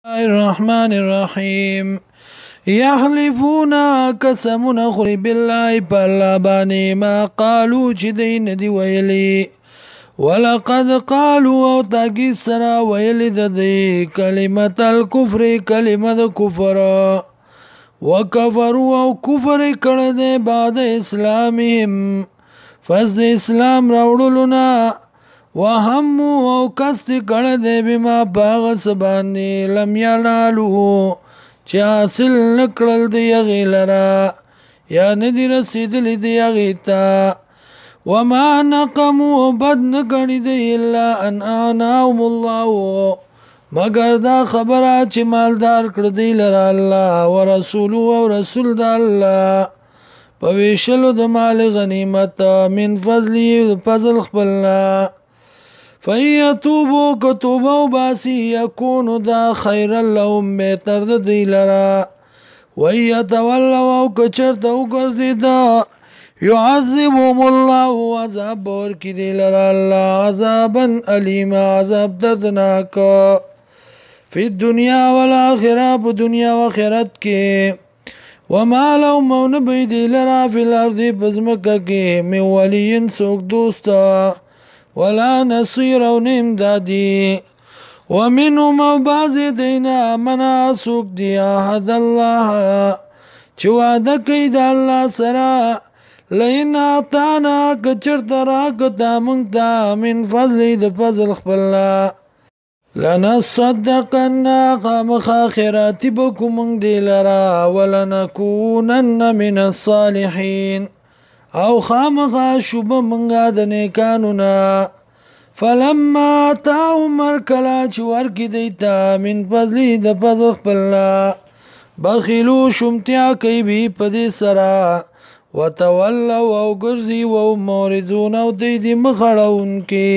الرحمن الرحيم يحلفون قسمنا خري بالله بالله باني ما قالوا جدين دي ويلي ولقد قالوا او تاكي سرا ويلي دي كلمة الكفر كلمة كفر وكفروا او كفر كرده بعد اسلامهم فزد اسلام راوڑلنا وهمو او قصد کرده بما باغس باندی لم ینالو چه حاصل نکڑل دی اغی لرا یا ندی رسیدلی دی اغی تا وما نقمو بد نگنی دی الا ان آناهم الله مگر دا خبره چه مالدار کردی لرا اللہ ورسولو او رسول دا اللہ پویشلو دا مال غنیمت من فضلی فضل خپلنا فَيَتُوبُوا كَتُوبَوا بَاسِي يَكُونُ دا خَيْرًا لَهُمْ بہتر دی لرا وَيَتَوَلَّوْا او کچرت او گرزی دا يُعَذِّبُهُمُ اللَّهُ عذاب ورکی دی لرا اللہ عذابا علیم عذاب دردناک فی الدنیا والآخرہ پا دنیا و آخرت کے وما لهم مونبی دی لرا فی الارض پزمکہ کے من ولین سوک دوستا ولا نصير او نیم دادی ومنهم او بعض دینا منا سوک دی احد الله چه وعده کئی دا اللہ سرا لئن آتانا کچرت راکتا منگتا من فضلی دا فضل خپلنا لنصدقن قامخ آخراتی بکو منگ دی لرا ولنکونن من الصالحین او خامخا شبه منگا د نیکانونا فلما آتاهم مرکلا چه ورکی دیتا من فضلی د فضل خپلنا بخیلو شمتیا کئی بھی پدی سرا وتولو او گرزی و موردون او دیدی مخڑا ان کی